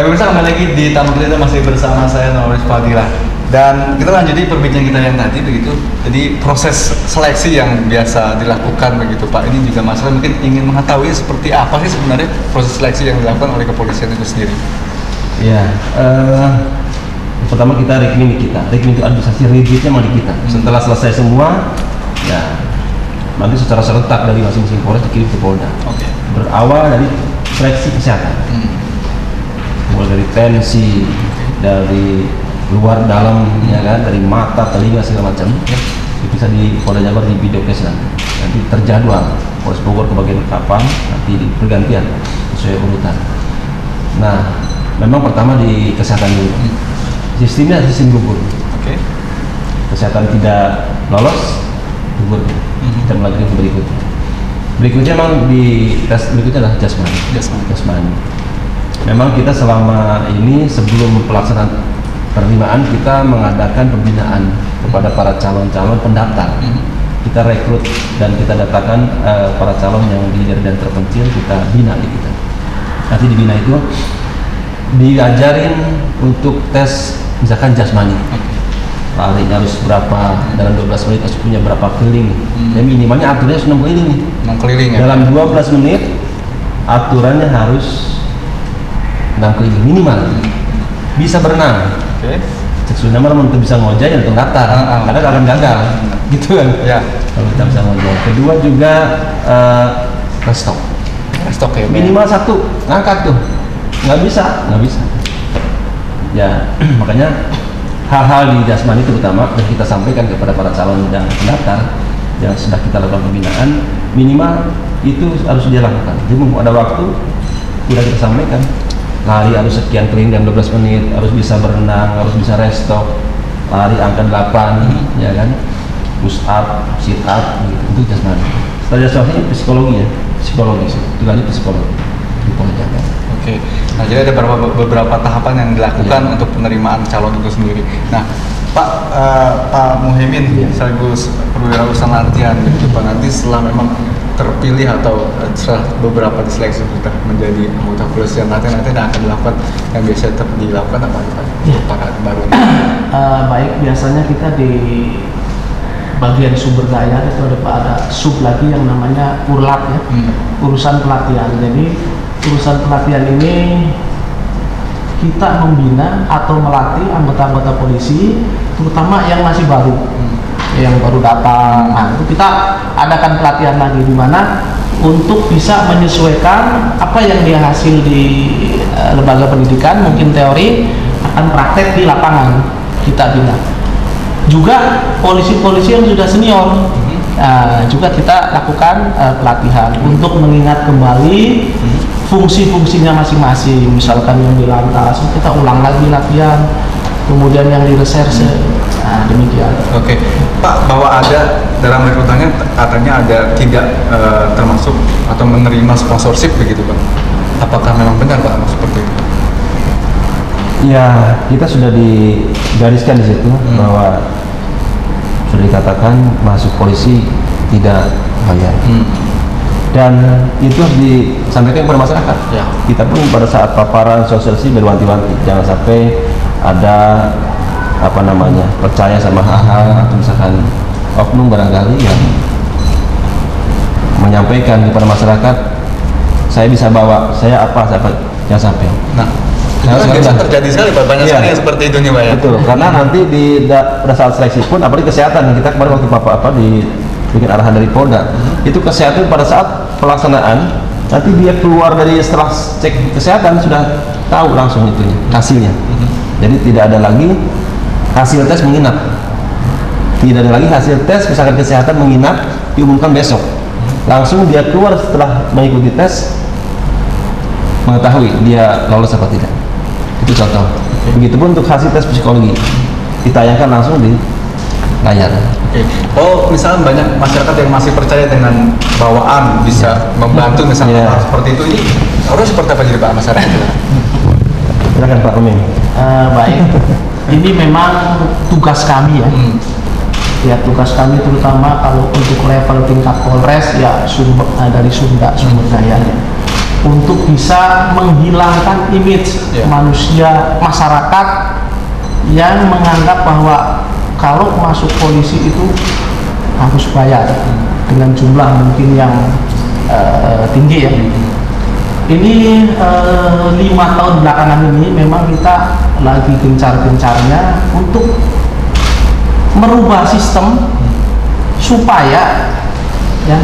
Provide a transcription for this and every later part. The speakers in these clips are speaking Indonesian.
Ya pemirsa, kembali lagi di Tamu Kita masih bersama saya Nurul Fadilah. Dan kita lanjuti perbincangan kita yang tadi begitu. Jadi proses seleksi yang biasa dilakukan begitu Pak. Ini juga masalah mungkin ingin mengetahui seperti apa sih sebenarnya proses seleksi yang dilakukan oleh kepolisian itu sendiri. Ya, pertama kita rekening kita. Rekening itu administrasi rigidnya mau di kita. Setelah selesai semua, ya nanti secara serentak dari masing-masing Polres dikirim ke Polda. Oke. Berawal dari seleksi kesehatan. Mulai dari tensi, dari luar dalam, ya kan, dari mata, telinga segala macam. Itu bisa di Polda Jabar di video case nanti terjadwal Polres Bogor ke bagian kapan, nanti bergantian sesuai urutan. Nah, memang pertama di kesehatan dulu. Sistemnya sistem gugur. Oke. Kesehatan tidak lolos, gugur. Kita melanjutkan ke berikutnya. Berikutnya memang di tes berikutnya adalah jasmani. Memang kita selama ini sebelum pelaksanaan penerimaan kita mengadakan pembinaan kepada para calon-calon pendaftar. Kita rekrut dan kita datakan para calon yang di daerah terpencil, kita bina di kita. Nanti dibina itu diajarin untuk tes misalkan jasmani. Lari harus berapa dalam 12 menit, harus punya berapa keliling. Ya minimalnya aturannya harus 6 keliling nih. 6 keliling ya. Dalam 12 menit aturannya harus 6 keliling minimal. Bisa berenang. Oke. Sudah malam untuk bisa ngojek dan tenggatar. Kadang akan gagal. Gitu kan? Ya. Kalau kita bisa ngojek. Kedua juga restock. Restock ya. Minimal 1 ngangkat tuh. Nggak bisa. Ya, makanya hal-hal di jasmani terutama dan kita sampaikan kepada para calon dan pendaftar yang sudah kita lakukan pembinaan, minimal itu harus dia lakukan. Jadi mumpung ada waktu, sudah kita sampaikan. Lari harus sekian keliling dalam 12 menit, harus bisa berenang, harus bisa restock, lari angka 8, ya kan, push up, sit up, gitu. Itu jasmani. Setelah jasmani psikologi, itu lagi psikologi di Polda Jabar. Oke. Nah, jadi ada beberapa tahapan yang dilakukan untuk penerimaan calon itu sendiri. Nah, Pak Muhaimin sekaligus perwirausahaan latihan gitu Pak, nanti setelah memang terpilih atau setelah beberapa diseleksi sudah menjadi anggota kepolisian latihan, nanti akan dilakukan yang biasa dilakukan apa Pak? Para baru ini. Baik, biasanya kita di bagian sumber daya itu ada sub lagi yang namanya urlat ya, urusan pelatihan. Jadi urusan pelatihan ini kita membina atau melatih anggota-anggota polisi, terutama yang masih baru, yang baru datang. Nah, itu kita adakan pelatihan lagi di mana untuk bisa menyesuaikan apa yang dia hasil di lembaga pendidikan, mungkin teori, akan praktek di lapangan kita bina. Juga polisi-polisi yang sudah senior, juga kita lakukan pelatihan untuk mengingat kembali fungsi-fungsinya masing-masing. Misalkan yang di lantas kita ulang lagi latihan, kemudian yang di reserse. Nah, demikian. Oke. Pak, bahwa ada dalam rekrutannya katanya ada tidak termasuk atau menerima sponsorship begitu Pak. Apakah memang benar Pak seperti itu? Ya, kita sudah digariskan di situ bahwa sudah dikatakan masuk polisi tidak bayar. Dan itu harus disampaikan kepada masyarakat. Ya. Kita pun pada saat paparan sosialisasi berwanti-wanti, jangan sampai ada percaya sama hal-hal atau misalkan oknum barangkali yang menyampaikan kepada masyarakat saya bisa bawa, saya jangan sampai. Nah, itu bisa terjadi sekali Pak, banyak sekali yang seperti itu nih Pak ya. Betul, karena nanti pada saat seleksi pun, apalagi kesehatan, kita kemarin waktu bikin arahan dari Polda, itu kesehatan pada saat pelaksanaan, nanti dia keluar dari setelah cek kesehatan sudah tahu langsung itu hasilnya. Jadi tidak ada lagi hasil tes menginap, tidak ada lagi hasil tes misalkan kesehatan menginap diumumkan besok, langsung dia keluar setelah mengikuti tes mengetahui dia lolos apa tidak. Itu contoh. Begitupun untuk hasil tes psikologi ditayangkan langsung di layar. Oke. Oh, misalnya banyak masyarakat yang masih percaya dengan bawaan bisa membantu misalnya hal seperti itu. Ini harus seperti apa jadi Pak masyarakat? Silakan Pak Umim. Baik. Ini memang tugas kami ya. Ya, tugas kami terutama kalau untuk level tingkat Polres ya dari sumber dayanya. untuk bisa menghilangkan image manusia masyarakat yang menganggap bahwa kalau masuk polisi itu harus bayar dengan jumlah mungkin yang tinggi ya. Ini 5 tahun belakangan ini memang kita lagi gencar-gencarnya untuk merubah sistem supaya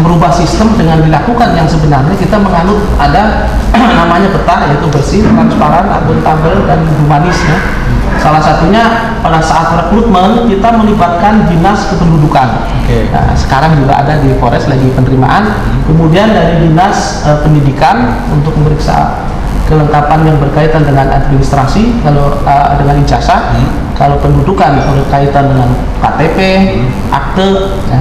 merubah sistem dengan dilakukan yang sebenarnya kita menganut ada namanya peta, yaitu bersih, transparan, akuntabel, dan humanis ya. Salah satunya pada saat rekrutmen kita melibatkan dinas kependudukan. Nah, sekarang juga ada di Polres lagi penerimaan. Kemudian dari dinas pendidikan untuk memeriksa kelengkapan yang berkaitan dengan administrasi, kalau dengan ijazah, kalau pendudukan berkaitan dengan KTP, akte. Ya.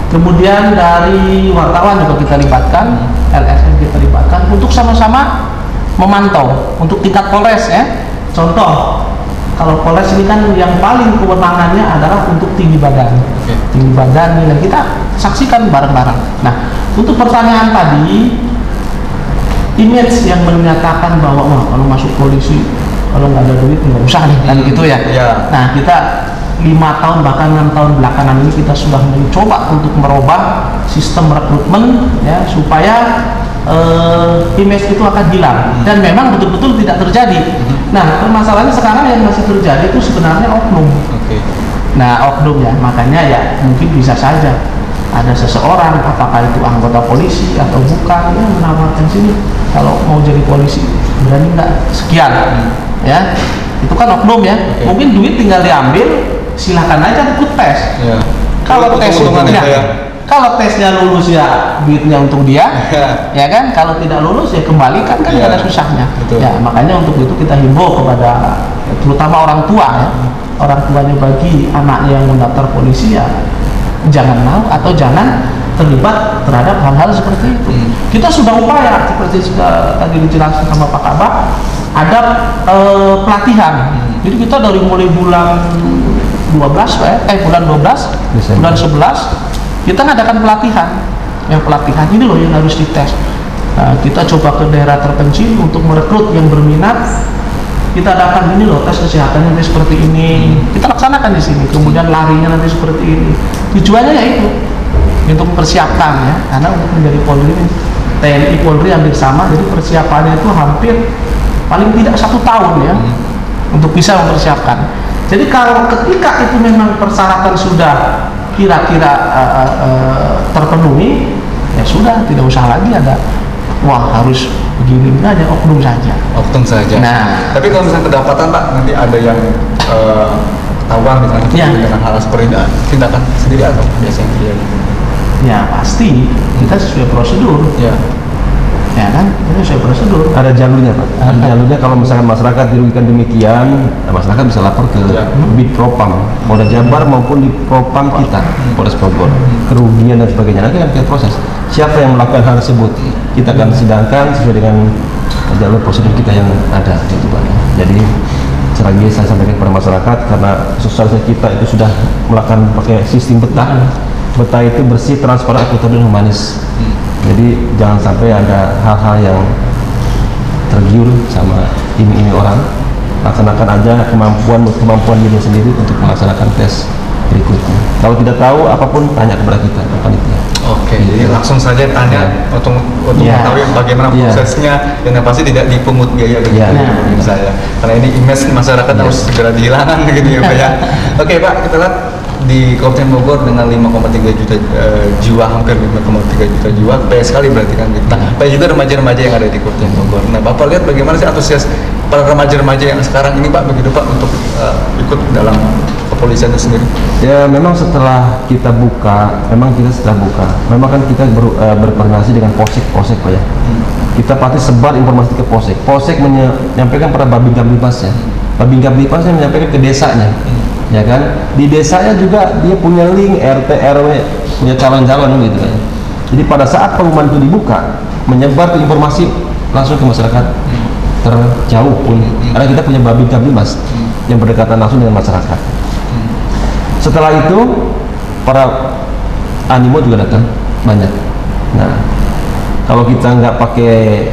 Kemudian dari wartawan juga kita libatkan, LSM kita libatkan untuk sama-sama memantau untuk tingkat Polres ya. Contoh, kalau Polres ini kan yang paling kewenangannya adalah untuk tinggi badan. Tinggi badan nilai kita saksikan bareng-bareng. Nah, untuk pertanyaan tadi, image yang menyatakan bahwa wah kalau masuk polisi kalau nggak ada duit nggak usah nih kan gitu ya. Nah, kita 5 tahun bahkan 6 tahun belakangan ini kita sudah mencoba untuk merubah sistem rekrutmen ya supaya image itu akan hilang dan memang betul-betul tidak terjadi. Nah, permasalahannya sekarang yang masih terjadi itu sebenarnya oknum. Nah, oknum ya, makanya ya mungkin bisa saja ada seseorang, apakah itu anggota polisi atau bukan, ya menawarkan sini kalau mau jadi polisi berani nggak sekian ya, itu kan oknum ya. Mungkin duit tinggal diambil, silakan aja ikut tes. Kalau kalau tesnya lulus ya duitnya untuk dia, ya kan. Kalau tidak lulus ya kembalikan kan nggak ada susahnya. Ya makanya untuk itu kita himbau kepada terutama orang tua ya, orang tuanya bagi anaknya yang mendaftar polisi ya jangan mau atau jangan terlibat terhadap hal-hal seperti itu. Kita sudah upaya seperti tadi dijelaskan sama Pak Kabak, ada pelatihan. Jadi kita dari mulai bulan 12 bulan 12 bulan 11 kita ngadakan pelatihan. Yang pelatihan ini loh yang harus dites. Nah, kita coba ke daerah terpencil untuk merekrut yang berminat. Kita adakan ini loh, tes kesehatannya nanti seperti ini. Kita laksanakan di sini. Kemudian larinya nanti seperti ini. Tujuannya ya itu untuk mempersiapkan ya, karena untuk menjadi Polri TNI Polri hampir sama. Jadi persiapannya itu hampir paling tidak 1 tahun ya untuk bisa mempersiapkan. Jadi kalau ketika itu memang persyaratan sudah kira-kira terpenuhi, ya sudah tidak usah lagi ada wah harus begini aja, oknum saja. Nah, tapi kalau misalnya kedapatan Pak, nanti ada yang ketahuan misalnya dengan hal seperti itu, tindakan sendiri atau biasanya dia? Ya pasti kita sesuai prosedur. Ya kan, itu sesuai prosedur. Ada jalurnya Pak. Ada jalurnya. Kalau misalkan masyarakat dirugikan demikian, masyarakat bisa lapor ke Bid Propam Polda Jabar maupun di Propam kita Polres Bogor, kerugian dan sebagainya. Nanti akan kita proses. Siapa yang melakukan hal tersebut, kita akan sidangkan sesuai dengan jalur prosedur kita yang ada, gitu Pak. Jadi selagi saya sampaikan kepada masyarakat, karena sosialisasi kita itu sudah melakukan pakai sistem peta. Peta itu bersih, transparan, akuntabel, dan humanis. Jadi jangan sampai ada hal-hal yang tergiur sama ini orang. Laksanakan aja kemampuan diri sendiri untuk melaksanakan tes berikutnya. Kalau tidak tahu apapun, tanya kepada kita, panitia. Jadi langsung saja tanya untuk mengetahui bagaimana prosesnya, dan yang pasti tidak dipungut biaya saya. Karena ini image masyarakat harus segera dihilangkan gitu ya Pak ya. Pak, kita lihat di Kabupaten Bogor dengan 5,3 juta jiwa, hampir 5,3 juta jiwa, banyak sekali berarti kan gitu. Banyak juga remaja-remaja yang ada di Kabupaten Bogor. Nah, Bapak lihat bagaimana sih antusias para remaja-remaja yang sekarang ini Pak, begitu Pak, untuk ikut dalam kepolisian itu sendiri? Ya memang setelah kita buka, memang kan kita berkoordinasi dengan Polsek Pak ya. Kita pasti sebar informasi ke Polsek menyampaikan pada Babin Kamtipmas ya. Babin Kamtipmas menyampaikan ke desanya. Ya kan, di desanya juga dia punya link RT RW, punya calon-calon gitu kan. Jadi pada saat pengumuman itu dibuka, menyebar ke informasi langsung ke masyarakat terjauh pun, karena kita punya Babin Kamtipmas yang berdekatan langsung dengan masyarakat. Setelah itu para animo juga datang banyak. Nah, kalau kita nggak pakai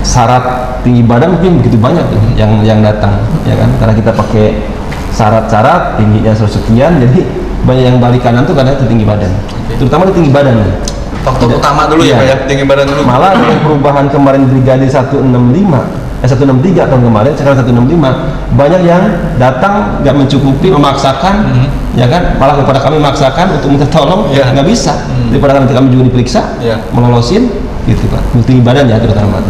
syarat tinggi badan mungkin begitu banyak tuh yang datang, ya kan? Karena kita pakai syarat-syarat tingginya sekian, jadi banyak yang balik kanan tuh karena itu tinggi badan, terutama di tinggi badan. Faktor utama dulu ya Iya. Pak ya, tinggi badan dulu. Malah dengan perubahan kemarin Brigadir 163 tahun kemarin, sekarang 165, banyak yang datang nggak mencukupi, memaksakan, ya kan? Malah kepada kami memaksakan untuk minta tolong, Iya. nggak bisa. Daripada nanti kami juga diperiksa, Iya. melolosin, gitu Pak. Untuk tinggi badan ya terutama.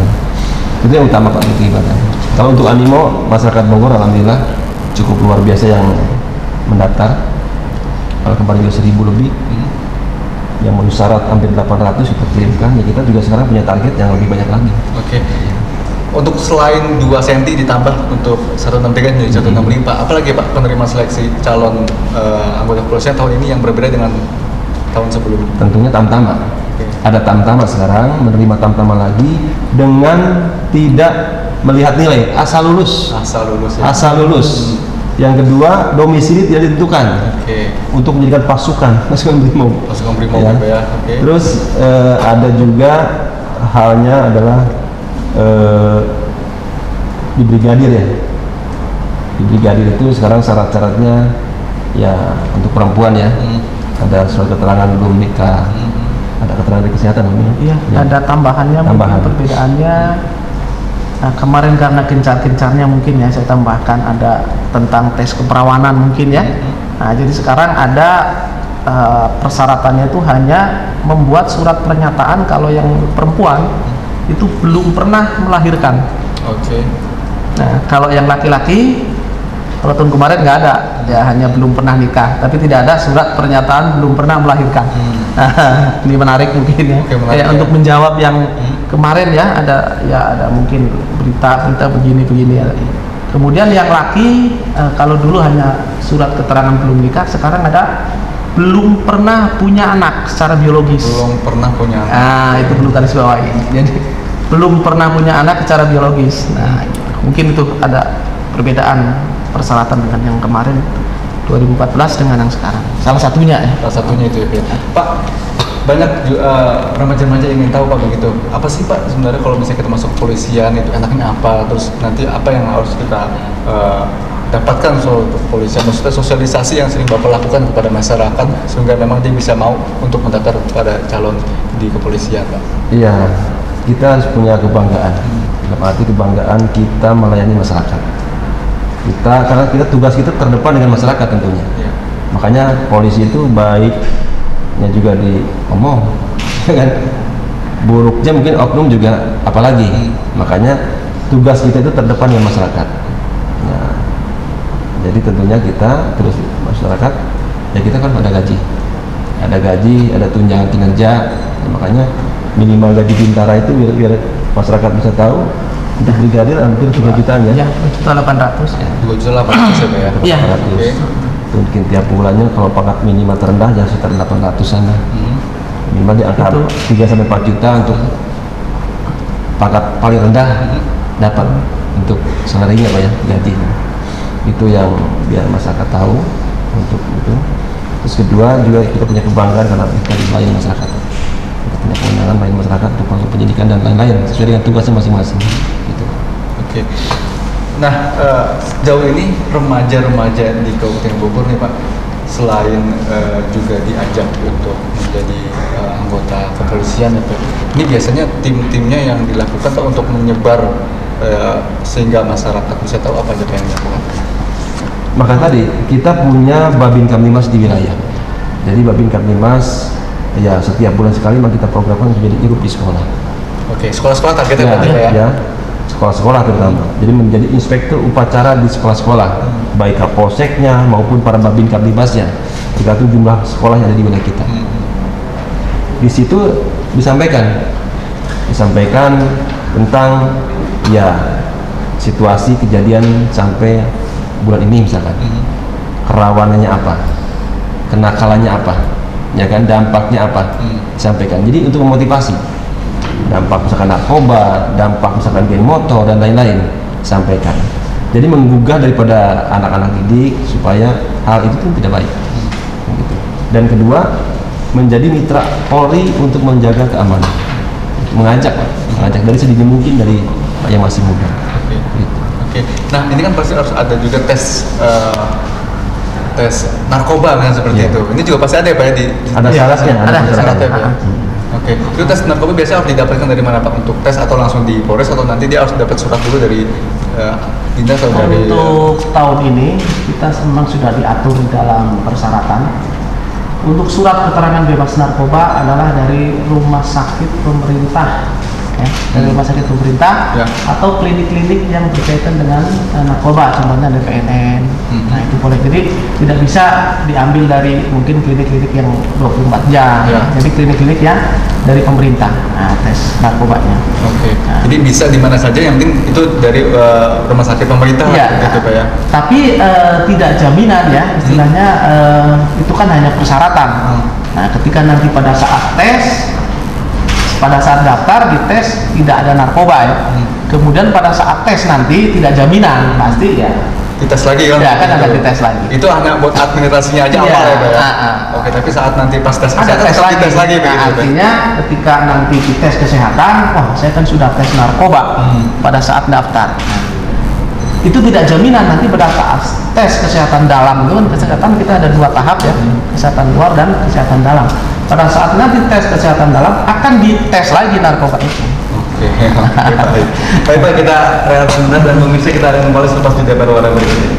Itu yang utama Pak, untuk tinggi badan. Kalau untuk animo, masyarakat Bogor alhamdulillah cukup luar biasa yang mendaftar. Kalau kemarin juga 1000 lebih, yang memenuhi syarat hampir 800 kita kirimkan, ya kita juga sekarang punya target yang lebih banyak lagi. Oke. Untuk selain 2 cm ditambah untuk 163 menjadi 165, apalagi Pak penerima seleksi calon anggota kepolisian tahun ini yang berbeda dengan tahun sebelumnya? Tentunya tamtama. Ada tamtama sekarang, menerima tamtama lagi dengan tidak melihat nilai, asal lulus. Asal lulus ya. Asal lulus. Yang kedua, domisili tidak ditentukan. Oke. Untuk menjadikan pasukan BRIMOB. Pasukan BRIMOB Ya. ya. Oke. Terus ada juga halnya adalah di brigadir ya. Di brigadir itu sekarang syarat-syaratnya ya untuk perempuan ya. Ada surat keterangan belum nikah. Ada keterangan dari kesehatan namanya. Iya, Ya. ada tambahannya, Tambahan. mungkin perbedaannya. Nah, kemarin karena gencar-gencarnya mungkin ya saya tambahkan ada tentang tes keperawanan mungkin ya. Nah, jadi sekarang ada persyaratannya itu hanya membuat surat pernyataan kalau yang perempuan itu belum pernah melahirkan. Oke. Nah, kalau yang laki-laki, kalau tahun kemarin nggak ada, ya hanya belum pernah nikah, tapi tidak ada surat pernyataan belum pernah melahirkan. Nah, ini menarik mungkin ya. Oke, menarik Kayak ya. untuk menjawab yang kemarin ya ada mungkin berita begini ya. Kemudian yang laki, kalau dulu hanya surat keterangan belum nikah, sekarang ada belum pernah punya anak secara biologis. Belum pernah punya anak. Nah, itu perlu garis bawahi. Jadi belum pernah punya anak secara biologis. Nah, mungkin itu ada perbedaan persyaratan dengan yang kemarin 2014 dengan yang sekarang. Salah satunya ya. Salah satunya itu ya. Pak, banyak remaja-remaja ingin tahu Pak begitu. Apa sih Pak sebenarnya kalau misalnya kita masuk kepolisian itu enaknya apa? Terus nanti apa yang harus kita dapatkan soal kepolisian? Maksudnya sosialisasi yang sering Bapak lakukan kepada masyarakat sehingga memang dia bisa mau untuk mendaftar pada calon di kepolisian Pak. Iya, kita harus punya kebanggaan. Dalam arti kebanggaan kita melayani masyarakat. Karena tugas kita terdepan dengan masyarakat tentunya. Ya. Makanya polisi itu baiknya juga diomong, ya kan? Buruknya mungkin oknum juga apalagi. Makanya tugas kita itu terdepan dengan masyarakat. Nah, jadi tentunya kita terus masyarakat, ya kita kan ada gaji, ada tunjangan kinerja. Ya, makanya minimal gaji bintara itu biar masyarakat bisa tahu. Untuk brigadir hampir 3 jutaan ya. Ya, 2.800 ya. 2.800.000 ya Pak ya. Iya. 800. Oke. Mungkin tiap bulannya kalau pangkat minimal terendah ya sekitar 800-an lah. Minimal di angka Itu. 3 sampai 4 juta untuk pangkat paling rendah dapat untuk salarinya Pak ya, gaji. Itu yang biar masyarakat tahu untuk itu. Terus kedua juga kita punya kebanggaan karena kita melayani masyarakat. Kita punya kewenangan melayani masyarakat untuk proses pendidikan dan lain-lain sesuai dengan tugasnya masing-masing. Gitu. Oke. Nah, sejauh ini remaja-remaja di Kabupaten Bogor nih Pak, selain juga diajak untuk menjadi anggota kepolisian ya Pak, ini biasanya tim-timnya yang dilakukan Pak untuk menyebar sehingga masyarakat bisa tahu apa aja yang dilakukan. Maka tadi kita punya Babin Kamtimas di wilayah. Jadi Babin Kamtimas ya setiap bulan sekali memang kita programkan menjadi irup di sekolah. Oke, sekolah-sekolah targetnya Pak ya. Ya, sekolah-sekolah terutama. Jadi menjadi inspektur upacara di sekolah-sekolah, baik kapolseknya maupun para Babin Kamtimasnya. Tergantung jumlah sekolah yang ada di wilayah kita. Di situ disampaikan tentang ya situasi kejadian sampai bulan ini misalkan, kerawanannya apa, kenakalannya apa, ya kan, dampaknya apa, sampaikan. Jadi untuk memotivasi dampak misalkan narkoba, dampak misalkan geng motor dan lain-lain, sampaikan. Jadi menggugah daripada anak-anak didik supaya hal itu pun tidak baik. Gitu. Dan kedua, menjadi mitra Polri untuk menjaga keamanan, mengajak dari sedini mungkin dari yang masih muda. Oke. Gitu. Oke. Nah, ini kan pasti harus ada juga tes tes narkoba kan seperti Iya. itu. Ini juga pasti ada ya Pak ya di Ada syaratnya, ada syaratnya Pak ya. syaratnya. Oke. Itu tes narkoba biasanya harus didapatkan dari mana Pak untuk tes atau langsung di Polres atau nanti dia harus dapat surat dulu dari dinas atau dari Untuk tahun ini kita memang sudah diatur di dalam persyaratan. Untuk surat keterangan bebas narkoba adalah dari rumah sakit pemerintah, ya, dari rumah sakit pemerintah Ya. atau klinik-klinik yang berkaitan dengan narkoba, contohnya DPNN. Nah itu boleh. Jadi tidak bisa diambil dari mungkin klinik-klinik yang 24 jam. Ya. Jadi klinik-klinik yang dari pemerintah, nah, tes narkobanya. Oke. Nah. Jadi bisa di mana saja yang penting itu dari rumah sakit pemerintah Iya. gitu Pak ya. Tapi tidak jaminan ya, istilahnya itu kan hanya persyaratan. Nah, ketika nanti pada saat tes, pada saat daftar dites tidak ada narkoba ya. Kemudian pada saat tes nanti tidak jaminan, pasti ya. Dites lagi kan? Ya, kan ada dites lagi. Itu hanya buat administrasinya aja Iya. amal ya Pak ya. Ah. Oke, tapi saat nanti pas tes Ada kesehatan tes tetap lagi. dites lagi Nah, begitu Pak. artinya ketika nanti dites kesehatan, wah saya kan sudah tes narkoba pada saat daftar. Nah, itu tidak jaminan nanti pada saat tes kesehatan dalam itu kan kesehatan kita ada 2 tahap ya, kesehatan luar dan kesehatan dalam. Pada saat nanti tes kesehatan dalam akan dites lagi narkoba itu. Oke, baik. Baik Pak, kita rehat sebentar dan pemirsa kita akan kembali selepas jeda pariwara berikut ini.